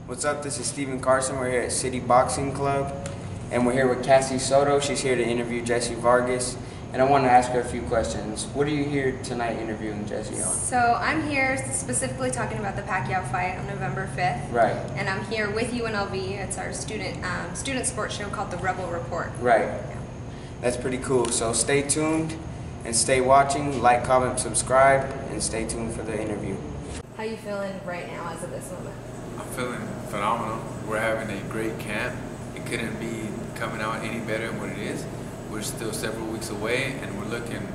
What's up? This is Steven Carson. We're here at City Boxing Club, and we're here with Cassie Soto. She's here to interview Jessie Vargas, and I want to ask her a few questions. What are you here tonight interviewing Jessie on? So I'm here specifically talking about the Paquaio fight on November 5th. Right. And I'm here with UNLV. It's our student sports show called The Rebel Report. Right. Yeah. That's pretty cool. So stay tuned and stay watching. Like, comment, subscribe, and stay tuned for the interview. How you feeling right now as of this moment? I'm feeling phenomenal. We're having a great camp. It couldn't be coming out any better than what it is. We're still several weeks away, and we're looking,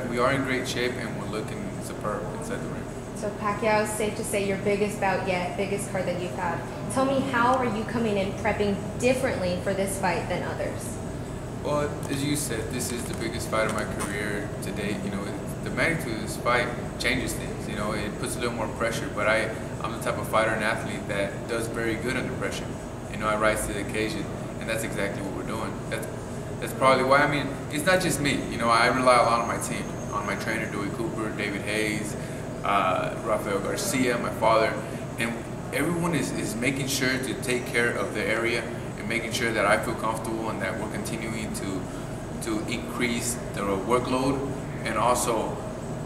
we are in great shape, and we're looking superb inside the ring. So Paquaio, safe to say your biggest bout yet, biggest card that you've had. Tell me, how are you coming in prepping differently for this fight than others? Well, as you said, this is the biggest fight of my career to date. You know, the magnitude of this fight changes things. You know, it puts a little more pressure, but I'm the type of fighter and athlete that does very good under pressure. You know, I rise to the occasion, and that's exactly what we're doing. That's probably why. I mean, it's not just me. You know, I rely a lot on my team, on my trainer, Dewey Cooper, David Hayes, Rafael Garcia, my father, and everyone is making sure to take care of the area and making sure that I feel comfortable and that we're continuing to increase the workload and also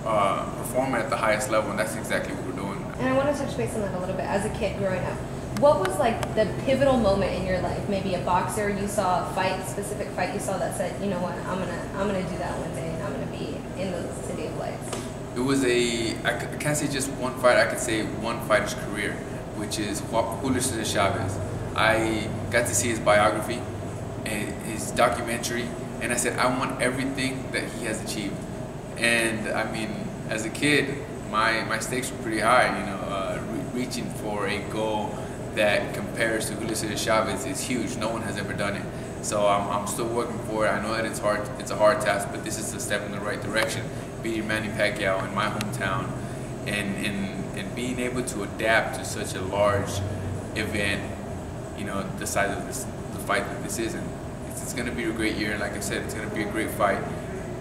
perform at the highest level, and that's exactly what we're doing. And I want to touch base on that a little bit. As a kid growing up, what was like the pivotal moment in your life? Maybe a boxer you saw, a specific fight you saw that said, you know what, I'm gonna do that one day, and I'm gonna be in the City of Lights. It was I can't say just one fight. I could say one fighter's career, which is Julio Cesar Chavez. I got to see his biography and his documentary, and I said, I want everything that he has achieved. And I mean, as a kid, my stakes were pretty high. You know, reaching for a goal that compares to Julio Cesar Chavez is huge. No one has ever done it. So I'm still working for it. I know that it's hard. It's a hard task, but this is a step in the right direction. Beating Manny Paquaio in my hometown, and being able to adapt to such a large event. You know, the size of the fight that this is, and it's going to be a great year. And like I said, it's going to be a great fight.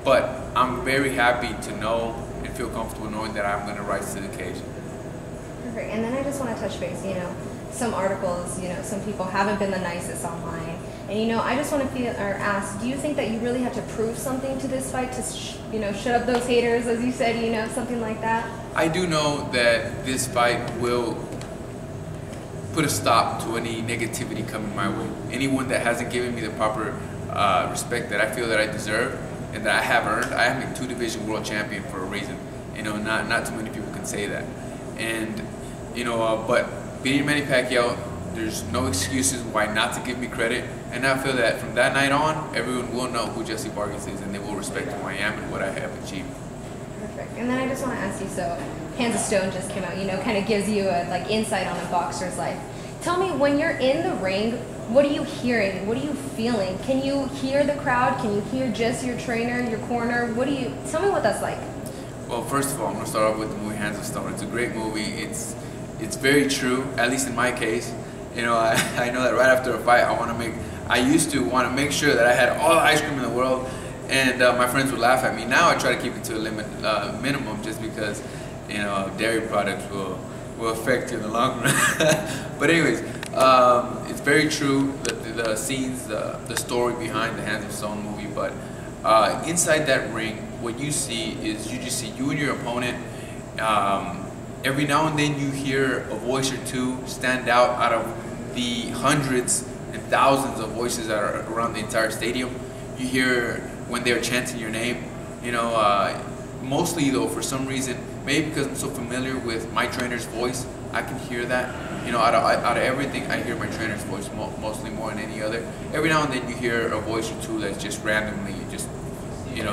But I'm very happy to know and feel comfortable knowing that I'm going to rise to the occasion. Perfect. And then I just want to touch base, you know, some articles, you know, some people haven't been the nicest online. And, you know, I just want to ask, do you think that you really have to prove something to this fight to, shut up those haters, as you said, you know, something like that? I do know that this fight will put a stop to any negativity coming my way. Anyone that hasn't given me the proper respect that I feel that I deserve and that I have earned. I am a two-division world champion for a reason. You know, not too many people can say that. And, you know, but beating Manny Paquaio, there's no excuses why not to give me credit. And I feel that from that night on, everyone will know who Jessie Vargas is, and they will respect who I am and what I have achieved. Perfect. And then I just want to ask you, so Hands of Stone just came out, you know, kind of gives you a insight on a boxer's life. Tell me, when you're in the ring, what are you hearing? What are you feeling? Can you hear the crowd? Can you hear just your trainer, your corner? Tell me what that's like. Well, first of all, I'm going to start off with the movie Hands of Stone. It's a great movie. It's very true, at least in my case. You know, I know that right after a fight, I used to want to make sure that I had all the ice cream in the world, and my friends would laugh at me. Now I try to keep it to a minimum, just because, you know, dairy products will affect you in the long run. But anyways, it's very true, the scenes, the story behind the Hands of Stone movie. But inside that ring, what you see is you just see you and your opponent. Every now and then you hear a voice or two stand out of the hundreds and thousands of voices that are around the entire stadium. You hear when they're chanting your name. You know, mostly though, for some reason, maybe because I'm so familiar with my trainer's voice, I can hear that. You know, out of everything, I hear my trainer's voice mostly more than any other. Every now and then you hear a voice or two that's just randomly,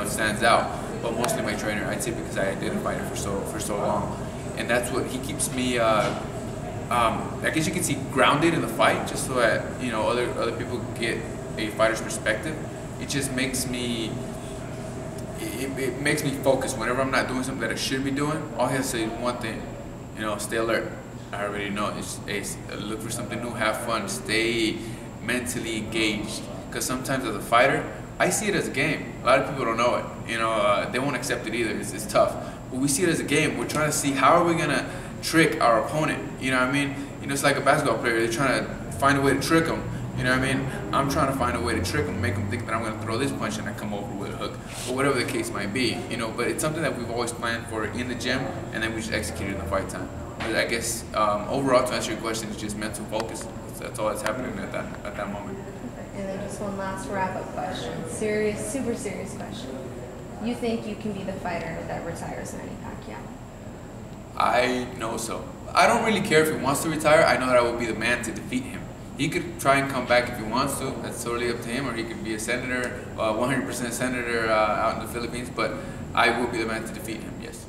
stands out. But mostly my trainer, I'd say, because I identified it for so long. And that's what he keeps me, I guess you can see, grounded in the fight, just so that, you know, other people get a fighter's perspective. It just makes me, it makes me focus. Whenever I'm not doing something that I should be doing, all he has to say is one thing, you know, stay alert. I already know. It's look for something new, have fun, stay mentally engaged. Because sometimes as a fighter, I see it as a game. A lot of people don't know it. You know, they won't accept it either. It's tough. But we see it as a game. We're trying to see how are we gonna trick our opponent. You know what I mean? You know, it's like a basketball player. They're trying to find a way to trick them. You know what I mean? I'm trying to find a way to trick them, make them think that I'm going to throw this punch and I come over with a hook, or whatever the case might be. You know, but it's something that we've always planned for in the gym, and then we just execute it in the fight time. But I guess overall, to answer your question, it's just mental focus. That's all that's happening at that moment. And then just one last wrap-up question. Serious, super serious question. You think you can be the fighter that retires Manny Pacquiao? I know so. I don't really care if he wants to retire. I know that I will be the man to defeat him. He could try and come back if he wants to. That's totally up to him. Or he could be a senator, 100% senator out in the Philippines. But I will be the man to defeat him, yes.